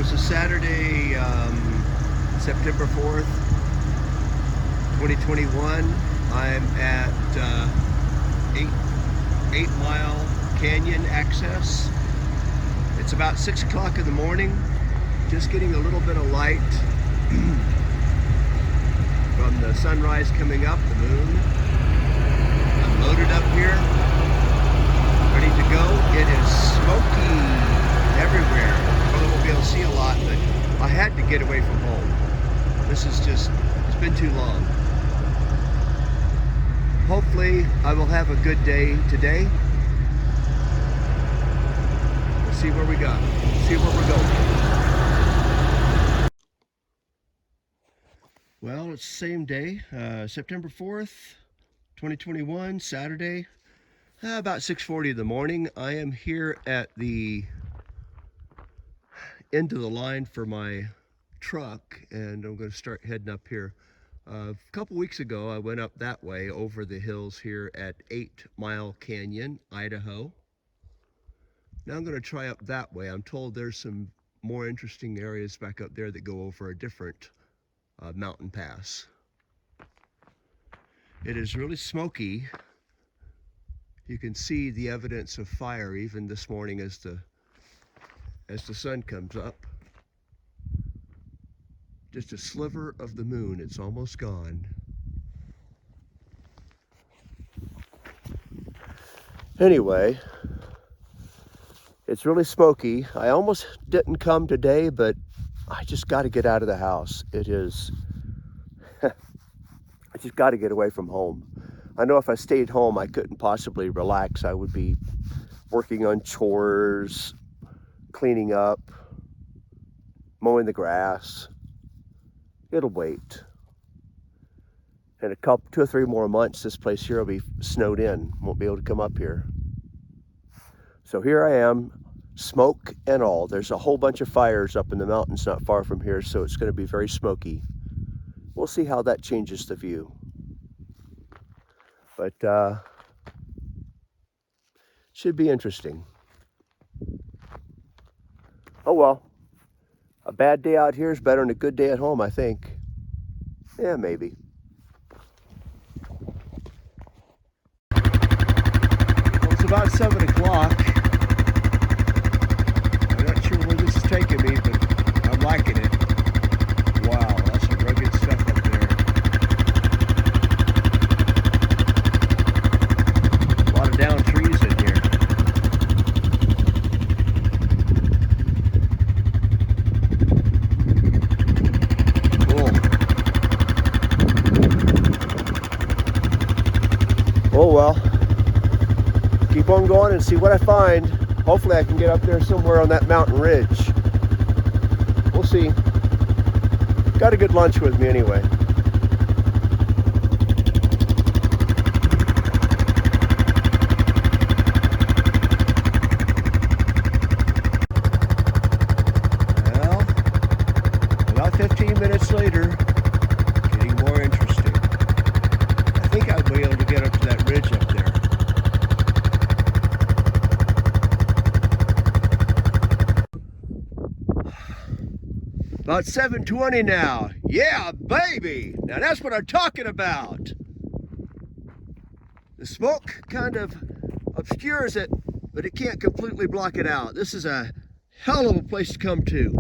This is Saturday, September 4th, 2021. I'm at 8 Mile Canyon access. It's about 6 o'clock in the morning, just getting a little bit of light from the sunrise coming up, the moon. I'm loaded up here, ready to go. It is smoky everywhere. Probably won't be able to see a lot, but I had to get away from home. This is just, it's been too long. Hopefully I will have a good day today. We'll see where we go. See where we're going. Well, it's the same day, September 4th, 2021, Saturday, about 6:40 in the morning. I am here at the end of the line for my truck, and I'm going to start heading up here. A couple weeks ago, I went up that way over the hills here at 8 Mile Canyon, Idaho. Now I'm going to try up that way. I'm told there's some more interesting areas back up there that go over a different mountain pass. It is really smoky. You can see the evidence of fire even this morning as the sun comes up. Just a sliver of the moon, it's almost gone. Anyway, it's really smoky. I almost didn't come today, but I just got to get out of the house. It is, I just got to get away from home. I know if I stayed home, I couldn't possibly relax. I would be working on chores, cleaning up, mowing the grass. It'll wait. In a couple, 2 or 3 more months, this place here will be snowed in. Won't be able to come up here. So here I am, smoke and all. There's a whole bunch of fires up in the mountains not far from here, so it's going to be very smoky. We'll see how that changes the view. But should be interesting. Oh well. A bad day out here is better than a good day at home, I think. Yeah, maybe. Well, it's about 7 o'clock. I'm not sure where this is taking me, but I'm liking it. Wow, that's some rugged stuff up there. A lot of downed trees in here. Oh well, keep on going and see what I find. Hopefully I can get up there somewhere on that mountain ridge. We'll see. Got a good lunch with me anyway. Well, about 15 minutes later, getting more interesting. I think I'll be able to get up to that ridge up there. About 7:20 now. Yeah, baby! Now that's what I'm talking about. The smoke kind of obscures it, but it can't completely block it out. This is a hell of a place to come to.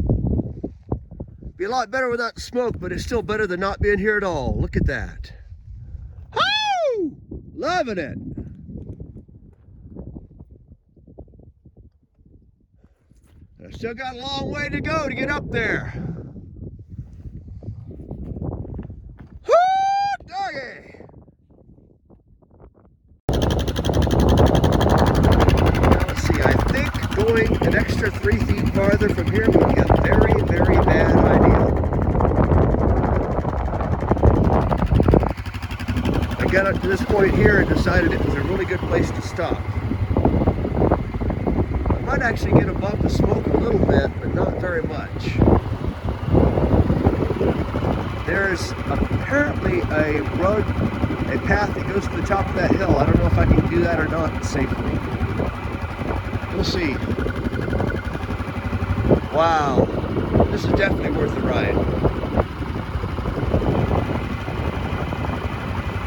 Be a lot better without the smoke, but it's still better than not being here at all. Look at that. Woo! Loving it. I still got a long way to go to get up there. Woo, doggy! Now let's see, I think going an extra 3 feet farther from here would be a very, very bad idea. I got up to this point here and decided it was a really good place to stop. I might actually get above the smoke a little bit, but not very much. There's apparently a road, a path that goes to the top of that hill. I don't know if I can do that or not safely. We'll see. Wow. This is definitely worth the ride.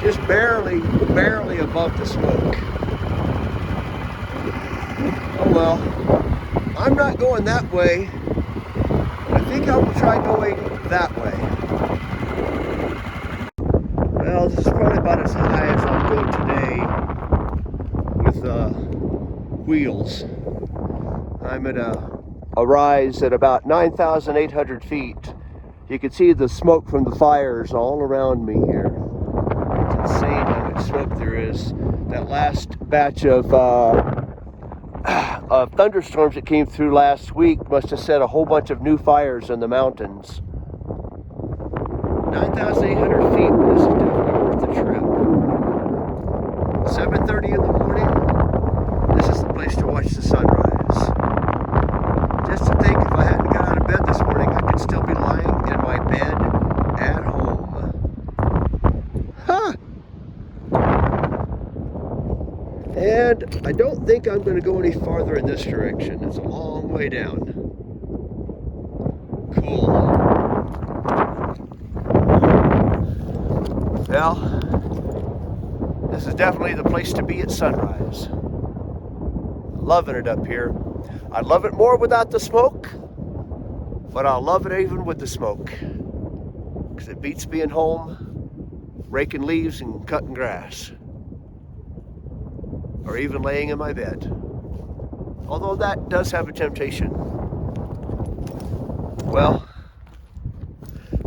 Just barely above the smoke. Oh well, I'm not going that way. I think I will try going that way. Well, this is probably about as high as I'll go today with wheels. I'm at a rise at about 9,800 feet. You can see the smoke from the fires all around me here. It's insane how much smoke there is. That last batch of thunderstorms that came through last week must have set a whole bunch of new fires in the mountains. 9,800 feet, this is definitely worth the trip. 7:30 in the morning, this is the place to watch the sunrise. Just to think, if I hadn't got out of bed this morning, I could still be lying in my bed at home. Huh! And I don't think I'm going to go any farther in this direction. It's a long way down. Cool. Well, this is definitely the place to be at sunrise. Loving it up here. I love it more without the smoke, but I'll love it even with the smoke. Because it beats being home, raking leaves and cutting grass. Or even laying in my bed. Although that does have a temptation. Well,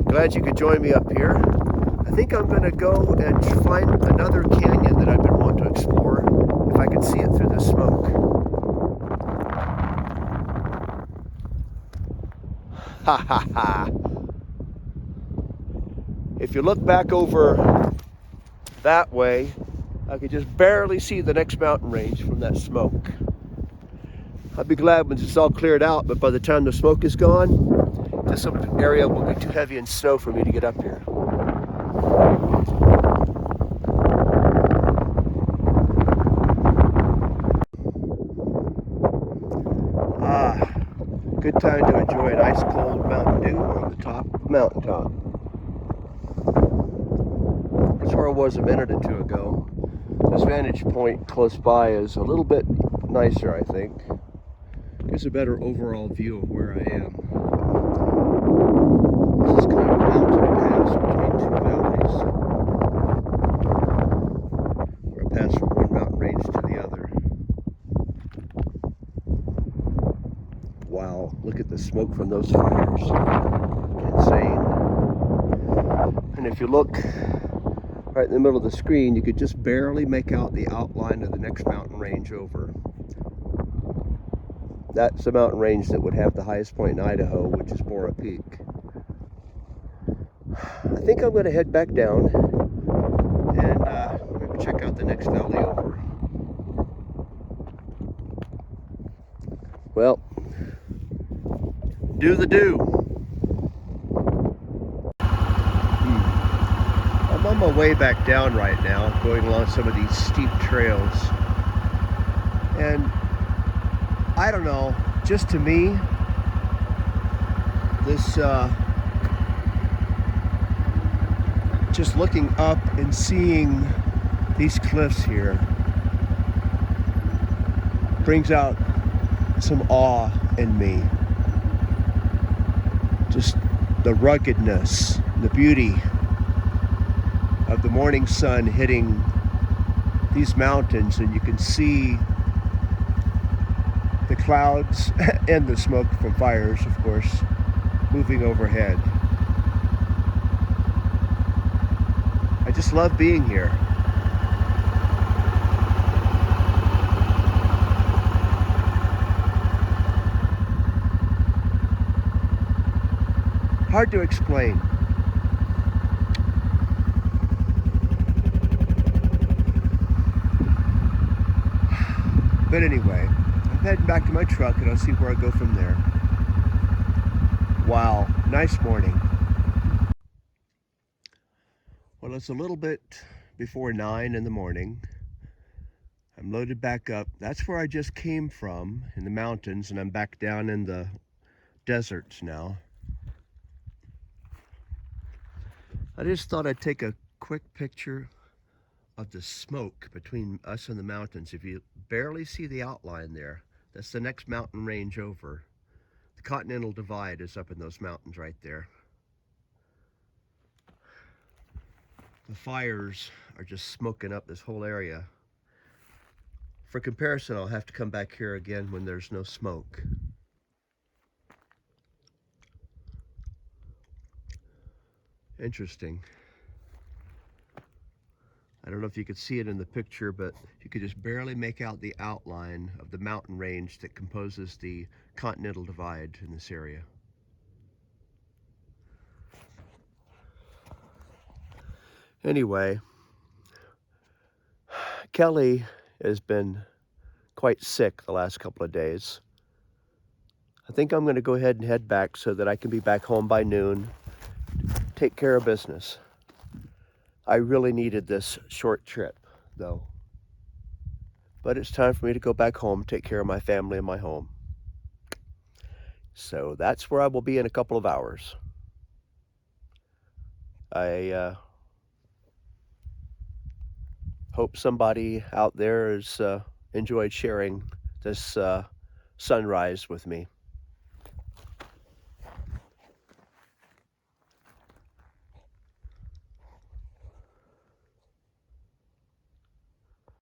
glad you could join me up here. I think I'm going to go and find another canyon that I've been wanting to explore, if I can see it through the smoke. Ha ha ha. If you look back over that way, I could just barely see the next mountain range from that smoke. I'll be glad when it's all cleared out, but by the time the smoke is gone, this area will be too heavy in snow for me to get up here. Good time to enjoy an ice cold Mountain Dew on the top of the mountaintop. That's where I was a minute or two ago. This vantage point close by is a little bit nicer, I think. Gives a better overall view of where I am. This is kind of a mountain pass between two valleys, where I pass from one mountain range to the other. Wow, look at the smoke from those fires. Insane. And if you look right in the middle of the screen, you could just barely make out the outline of the next mountain range over. That's the mountain range that would have the highest point in Idaho, which is Bora Peak. I think I'm going to head back down and maybe check out the next valley over. Well, do the do. I'm on my way back down right now, going along some of these steep trails. And I don't know, just to me, this just looking up and seeing these cliffs here brings out some awe in me. Just the ruggedness, the beauty of the morning sun hitting these mountains, and you can see the clouds and the smoke from fires, of course, moving overhead. I just love being here. Hard to explain. But anyway, I'm heading back to my truck and I'll see where I go from there. Wow, nice morning. Well, it's a little bit before 9 in the morning. I'm loaded back up. That's where I just came from, in the mountains, and I'm back down in the deserts now. I just thought I'd take a quick picture of the smoke between us and the mountains. If you barely see the outline there, that's the next mountain range over. The Continental Divide is up in those mountains right there. The fires are just smoking up this whole area. For comparison, I'll have to come back here again when there's no smoke. Interesting. I don't know if you could see it in the picture, but you could just barely make out the outline of the mountain range that composes the Continental Divide in this area. Anyway, Kelly has been quite sick the last couple of days. I think I'm going to go ahead and head back so that I can be back home by noon, take care of business. I really needed this short trip, though. But it's time for me to go back home, take care of my family and my home. So that's where I will be in a couple of hours. I hope somebody out there has enjoyed sharing this sunrise with me.